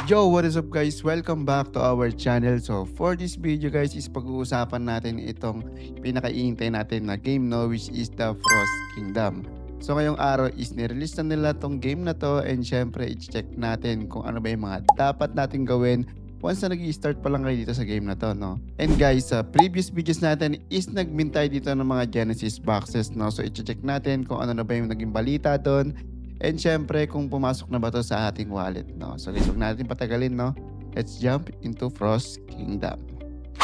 Yo, what is up guys? Welcome back to our channel. So for this video guys is pag-uusapan natin itong pinaka-iintay natin na game which is the Frost Kingdom. So ngayong araw is nirelease na nila tong game na to and syempre i-check natin kung ano ba yung mga dapat natin gawin once na nag-i-start pa lang kayo dito sa game na to, no? And guys, sa previous videos natin is nag-mint tayo dito ng mga Genesis boxes, no? So i-check natin kung ano na ba yung naging balita doon. And syempre, kung pumasok na ba to sa ating wallet, no? So guys, huwag natin patagalin, no? Let's jump into Frost Kingdom.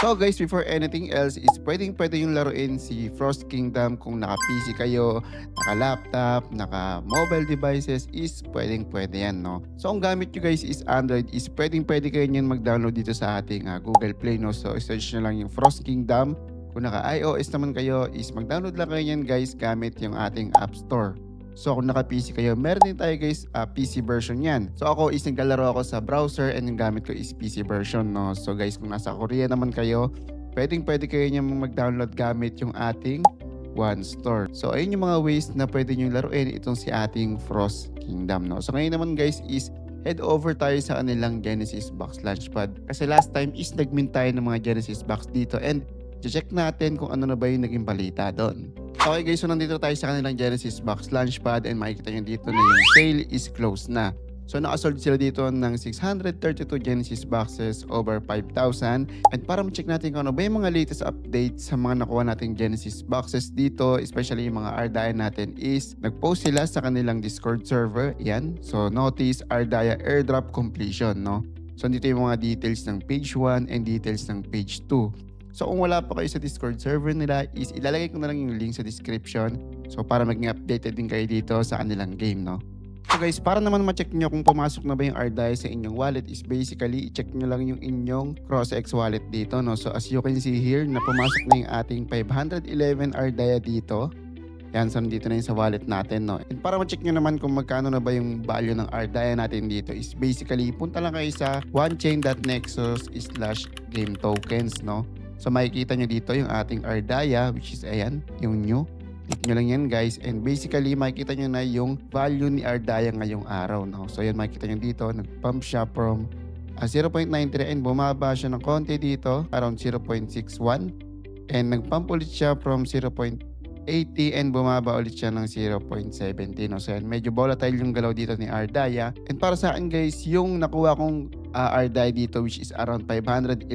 So guys, before anything else is pwede yung laruin si Frost Kingdom kung naka-PC kayo, naka-laptop, naka-mobile devices is pwede yan, no? So ang gamit nyo guys is Android is pwede kayo nyan mag-download dito sa ating Google Play, no? So search nyo lang yung Frost Kingdom. Kung naka-iOS naman kayo is mag-download lang kayo nyan guys gamit yung ating App Store. So kung naka-PC kayo, meron din tayo guys PC version yan. So ako is naglalaro ako sa browser and yung gamit ko is PC version, no? So guys, kung nasa Korea naman kayo, pwede kayo niya mag-download gamit yung ating One Store. So ayun yung mga ways na pwede nyo laruin itong si ating Frost Kingdom, no? So ngayon naman guys is head over tayo sa kanilang Genesis Box Launchpad. Kasi last time is nag-mint tayo ng mga Genesis Box dito and check natin kung ano na ba yung naging balita doon. Okay guys, so nandito tayo sa kanilang Genesis Box Launchpad and makikita nyo dito na yung sale is closed na. So nakasold sila dito ng 632 Genesis boxes over 5,000. And para ma-check natin kung ano ba yung mga latest updates sa mga nakuha nating Genesis boxes dito, especially yung mga Ardaya natin is nag-post sila sa kanilang Discord server. Yan. So notice Ardaya airdrop completion, no? So dito yung mga details ng page 1 and details ng page 2. So kung wala pa kayo sa Discord server nila is ilalagay ko na lang yung link sa description. So para maging updated din kayo dito sa kanilang game, no? So guys, para naman ma-check nyo kung pumasok na ba yung Ardaya sa inyong wallet is basically i-check nyo lang yung inyong CrossX wallet dito, no? So as you can see here na pumasok na yung ating 511 Ardaya dito. Yan, so dito na yun sa wallet natin, no? And para ma-check nyo naman kung magkano na ba yung value ng Ardaya natin dito is basically punta lang kayo sa onechainnexus/game tokens, no? So makikita nyo dito yung ating Ardaya which is ayan, yung new. Click nyo lang yan guys and basically makikita nyo na yung value ni Ardaya ngayong araw, no? So yan makikita nyo dito, nag-pump siya from 0.93 and bumaba siya ng konti dito around 0.61 and nag-pump ulit siya from 0.80 and bumaba ulit siya ng 0.70, no? So yan, medyo volatile yung galaw dito ni Ardaya. And para sa akin guys, yung nakuha kong Ardaya dito which is around 511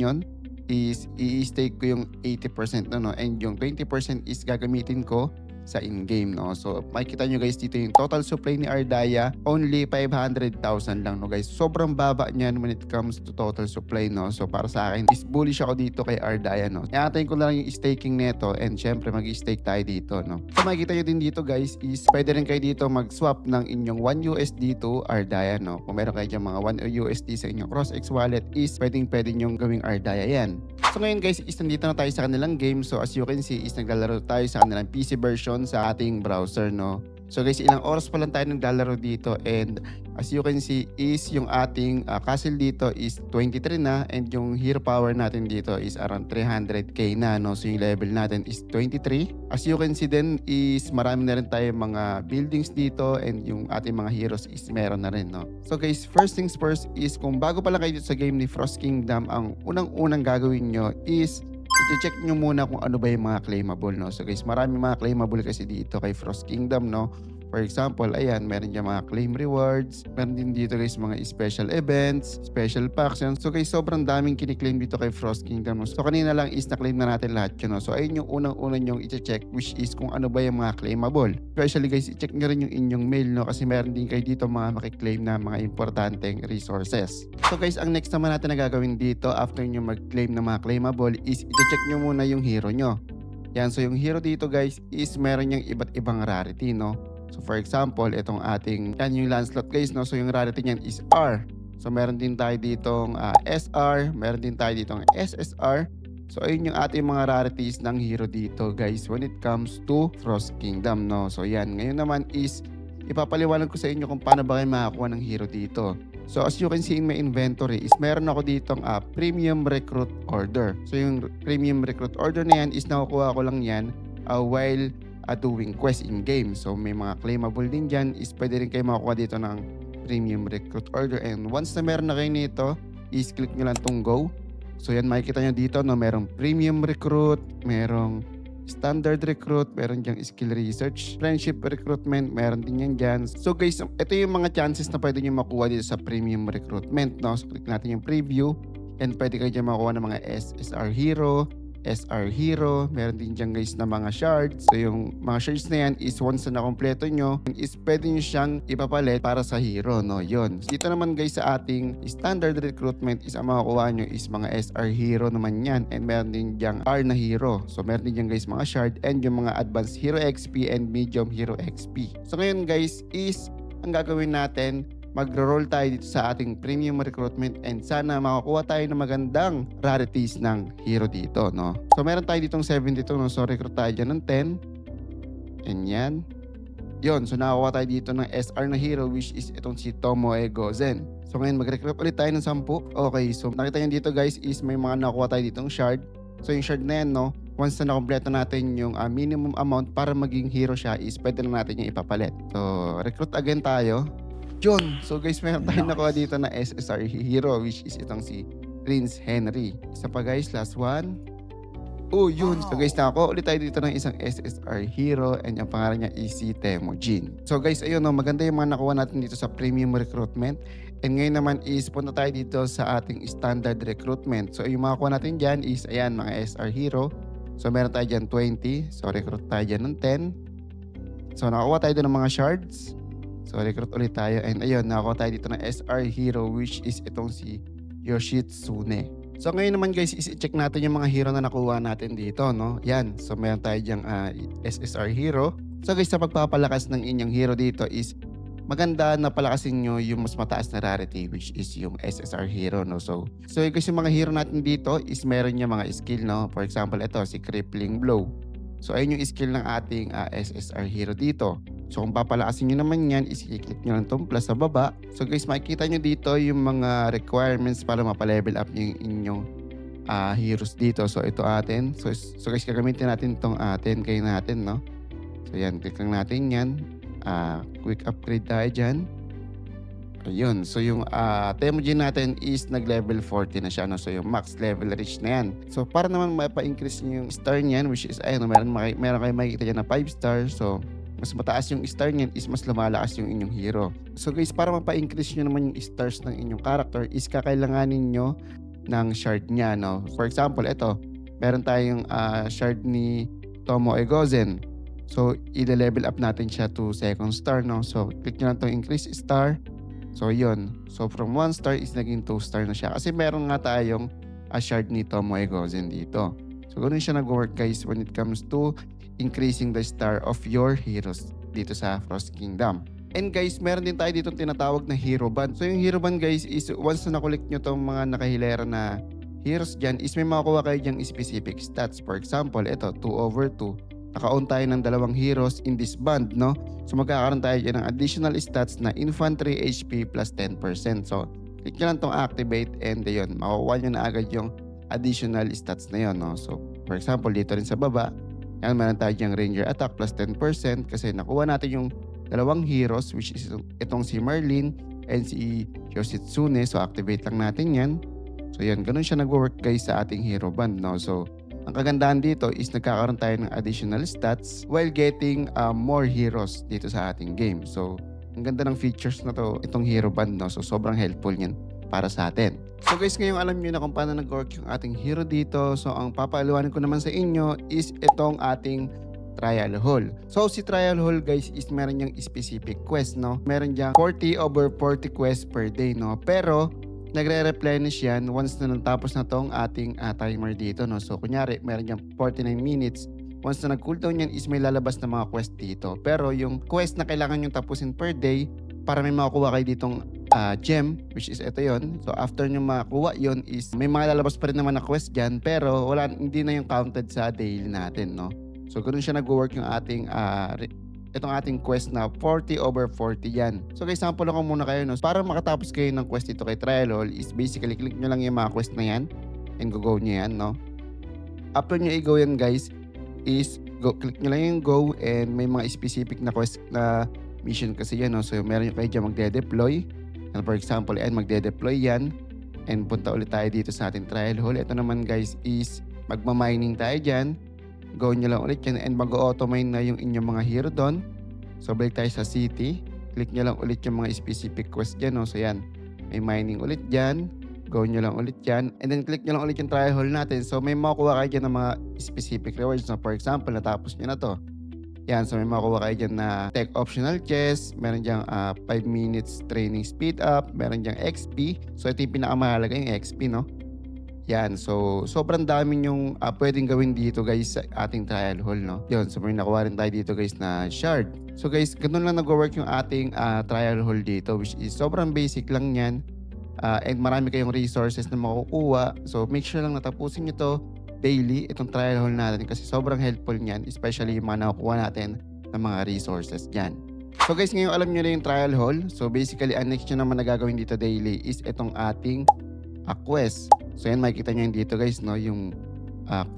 yon is i-stake ko yung 80% no, and yung 20% is gagamitin ko sa in-game, no? So makikita nyo guys dito yung total supply ni Ardaya only 500,000 lang, no guys. Sobrang baba niyan when it comes to total supply, no? So para sa akin is bullish ako dito kay Ardaya, no? Iantayin ko na lang yung staking neto and syempre mag-stake tayo dito, no? So makikita nyo din dito guys is pwede rin kayo dito mag-swap ng inyong 1 USD to Ardaya, no? Kung meron kayo dyan mga 1 USD sa inyong CrossX wallet is pwede nyong gawing Ardaya yan. So ngayon guys is nandito na tayo sa kanilang game. So as you can see is naglalaro tayo sa kanilang PC version sa ating browser, no? So guys, ilang oras pa lang tayo naglalaro dito and as you can see is yung ating castle dito is 23 na and yung hero power natin dito is around 300k na, no? So yung level natin is 23. As you can see din is marami na rin tayo mga buildings dito and yung ating mga heroes is meron na rin, no? So guys, first things first is kung bago pa lang kayo dito sa game ni Frost Kingdom, ang unang-unang gagawin nyo is i-check nyo muna kung ano ba yung mga claimable, no? So guys, marami mga claimable kasi dito kay Frost Kingdom, no? For example, ayan, meron dyan mga claim rewards. Meron din dito guys mga special events, special packs yan. So guys, sobrang daming kiniklaim dito kay Frost Kingdom. So kanina lang is na-claim na natin lahat yun, no? So ayun yung unang-una nyong i-check which is kung ano ba yung mga claimable. Especially guys, i-check nyo rin yung inyong mail, no? Kasi meron din kayo dito mga makiklaim na mga importanteng resources. So guys, ang next naman natin na gagawin dito after nyo mag-claim ng mga claimable is i-check nyo muna yung hero nyo. Yan, so yung hero dito guys is meron yung iba't ibang rarity, no? So for example, itong ating, yan yung Lancelot guys, no? So yung rarity niyan is R. So meron din tayo ditong SR, meron din tayo ditong SSR. So ayun yung ating mga rarities ng hero dito guys when it comes to Frost Kingdom, no? So yan, ngayon naman is ipapaliwanag ko sa inyo kung paano ba kayo makakuha ng hero dito. So as you can see in my inventory is meron ako ditong premium recruit order. So yung premium recruit order na yan is nakukuha ko lang yan while doing quest in game. So may mga claimable din dyan is pwede rin kayo makakuha dito ng premium recruit order. And once na meron na kayo nito, is click nyo lang tong go. So yan, makikita nyo dito, no, merong premium recruit, merong standard recruit, meron diyang skill research, friendship recruitment, meron din yan dyan. So guys, ito yung mga chances na pwede nyo makuha dito sa premium recruitment, no? So click natin yung preview and pwede kayo dyan makuha ng mga SSR Hero, SR Hero, meron din dyan guys na mga shards. So yung mga shards na yan is once na nakompleto nyo, is pwede nyo siyang ipapalit para sa hero, no? Yun. Dito naman guys sa ating standard recruitment is ang makukuha nyo is mga SR Hero naman yan, and meron din dyan R na hero. So meron din dyan guys mga shard and yung mga advanced hero XP and medium hero XP. So ngayon guys is ang gagawin natin, magro-roll tayo dito sa ating premium recruitment and sana makakuha tayo ng magandang rarities ng hero dito, no? So meron tayo ditong 72, no? So recruit tayo dyan ng 10. And yan. Yun, so nakakuha tayo dito ng SR na hero which is itong si Tomoe Gozen. So ngayon mag-recruit ulit tayo ng 10. Okay, so nakita nyo dito guys is may mga nakuha tayo ditong shard. So yung shard na yan, no? Once na nakompleto natin yung minimum amount para maging hero siya is pwede na natin yung ipapalit. So recruit again tayo. Yun. So guys, meron tayong nakuha dito na SSR hero which is itong si Prince Henry. Isa pa guys, last one. Oh, yun. So guys, nakakuha ulit tayo dito ng isang SSR hero and yung pangalan niya is si Temujin. So guys, ayun, no, maganda yung mga nakuha natin dito sa premium recruitment. And ngayon naman is punta tayo dito sa ating standard recruitment. So yung mga nakuha natin dyan is ayan, mga SR hero. So meron tayo dyan 20. So recruit tayo dyan ng 10. So nakakuha tayo dito ng mga shards. So recruit ulit tayo and ayun, nakakuha tayo dito ng SR hero which is itong si Yoshitsune. So ngayon naman guys, i-check natin yung mga hero na nakuha natin dito, no? Yan, so meron tayo dyang SSR hero. So guys, sa pagpapalakas ng inyong hero dito is maganda na palakasin nyo yung mas mataas na rarity which is yung SSR hero, no? So guys, yung mga hero natin dito is meron niya mga skill, no? For example, ito si Crippling Blow. So ayun yung skill ng ating SSR hero dito. So kung papalakasin nyo naman yan, is-click nyo lang itong plus sa baba. So guys, makikita nyo dito yung mga requirements para mapalevel up yung inyong heroes dito. So ito atin. So guys, gagamitin natin itong atin natin, no? So yan, click lang natin yan. Quick upgrade tayo dyan. Ayun. So yung Temujin natin is nag-level 40 na siya, no? So yung max level reach na yan. So para naman mapa-increase nyo yung star niyan, which is ayun, meron kayo makikita dyan na 5 star. So mas mataas yung star niyan is mas lumalakas yung inyong hero. So guys, para mapa-increase nyo naman yung stars ng inyong character is kakailanganin nyo ng shard niya, no? For example, ito, meron tayong shard ni Tomoe Gozen. So i-level up natin siya to 2nd star, no? So click nyo lang itong increase star. So yun. So from 1 star is naging 2 star na siya. Kasi meron nga tayong shard ni Tomoe Gozen dito. So ganun siya nag-work guys when it comes to increasing the star of your heroes dito sa Frost Kingdom. And guys, meron din tayo dito tinatawag na hero band. So yung hero band guys is once na nakulik nyo itong mga nakahilera na heroes dyan is may makukuha kayo dyang specific stats. For example, ito 2/2. Naka-own tayo ng 2 heroes in this band, no? So magkakaroon tayo dyan ng additional stats na infantry HP plus 10%. So click nyo lang itong activate and yun, makukuha nyo na agad yung additional stats na yun, no? So for example, dito rin sa baba, yan, meron tayo dyang ranger attack plus 10% kasi nakuha natin yung 2 heroes which is itong si Merlin and si Yoshitsune. So activate lang natin yan. So yan, ganun siya nag-work guys sa ating hero band, no? So ang kagandahan dito is nagkakaroon tayo ng additional stats while getting more heroes dito sa ating game. So ang ganda ng features na to, itong hero band, no? So sobrang helpful yan para sa atin. So guys, ngayong alam nyo na kung paano nag-work yung ating hero dito. So ang papaliwanan ko naman sa inyo is itong ating trial hall. So si trial hall guys is meron niyang specific quest, no? Meron diyang 40/40 quests per day, no? Pero nagre-replenish yan once na natapos na tong ating timer dito, no? So kunyari meron diyang 49 minutes. Once na nag-cooldown yan is may lalabas na mga quest dito. Pero yung quest na kailangan nyo tapusin per day para may makukuha kayo ditong gem, which is ito yon. So after nyo makuha yon is may mga lalabas pa rin naman na quest dyan, pero hindi na yung counted sa daily natin, no? So ganun siya nag-work yung ating itong ating quest na 40/40 yan. So guys, sample ako muna kayo, no? Para makatapos kayo ng quest dito kay Trial Hall is basically click nyo lang yung mga quest na yan and go nyo yan, no? After nyo i-go yan guys is click nyo lang yung go and may mga specific na quest na mission kasi yan, no? So meron kayo dyan magde-deploy. And for example, ayan, magde-deploy yan. And punta ulit tayo dito sa ating trial hall. Ito naman guys is magma-mining tayo dyan. Go nyo lang ulit yan and mag-auto-mine na yung inyong mga hero doon. So balik tayo sa city. Click nyo lang ulit yung mga specific quest dyan. No? So yan, may mining ulit dyan. Go nyo lang ulit dyan. And then click nyo lang ulit yung trial hall natin. So may makukuha kayo dyan ng mga specific rewards. So for example, natapos nyo na to. Yan, so may makukuha kayo dyan na tech optional chest, meron dyan 5 minutes training speed up, meron dyan XP. So ito yung pinakamahalaga, yung XP, no? Yan, so sobrang dami yung pwedeng gawin dito guys sa ating trial hall, no? Yun, so may nakuha rin tayo dito guys na shard. So guys, ganun lang nag-work yung ating trial hall dito, which is sobrang basic lang yan. And marami kayong resources na makukuha. So make sure lang natapusin nyo to daily, itong trial hall natin kasi sobrang helpful niyan, especially yung mga nakukuha natin ng mga resources dyan. So guys, ngayon alam nyo na yung trial hall. So basically, ang next nyo naman na gagawin dito daily is itong ating quest. So yan, makikita nyo yun dito guys, no? Yung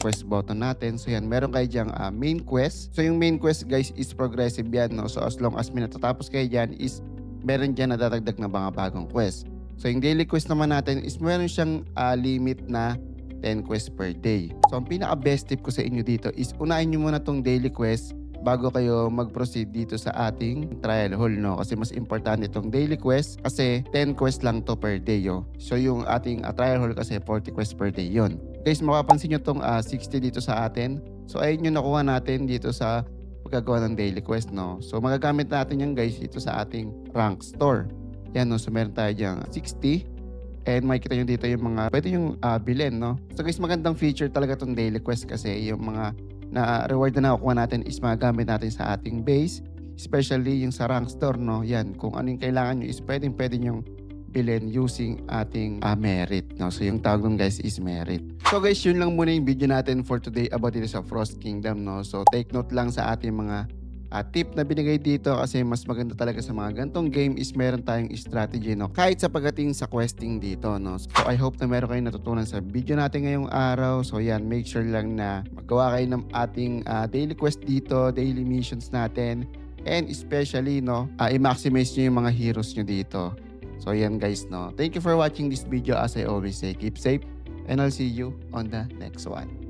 quest button natin. So yan, meron kayo dyang main quest. So yung main quest guys is progressive yan, no? So as long as may natatapos kayo dyan is meron dyan na dadagdag na mga bagong quest. So yung daily quest naman natin is meron siyang limit na 10 quests per day. So ang pinaka best tip ko sa inyo dito is unahin nyo muna tong daily quest bago kayo mag-proceed dito sa ating trial hall, no? Kasi mas importante itong daily quest kasi 10 quests lang to per day, yo. So yung ating trial hall kasi 40 quests per day yon. Guys, mapapansin nyo tong 60 dito sa atin. So ayun yung nakuha natin dito sa pagkagawa ng daily quest, no? So magagamit natin yan guys dito sa ating rank store. Yan, no? So meron tayo dyang 60. And makikita nyo dito yung mga pwede yung bilhin, no? So guys, magandang feature talaga tong daily quest kasi yung mga na reward na nakukuha natin is magagamit natin sa ating base, especially yung sa rank store, no? Yan, kung ano yung kailangan nyo is pwede yung bilhin using ating merit, no? So yung tawag nun guys is merit. So guys, yun lang muna yung video natin for today about dito sa Frost Kingdom, no? So take note lang sa ating mga tip na binigay dito kasi mas maganda talaga sa mga gantong game is meron tayong strategy, no? Kahit sa pagdating sa questing dito, no? So I hope na meron kayong natutunan sa video natin ngayong araw. So yan, make sure lang na magawa kayo ng ating daily quest dito, daily missions natin, and especially, no, i-maximize nyo yung mga heroes nyo dito. So yan guys, no? Thank you for watching this video. As I always say, keep safe and I'll see you on the next one.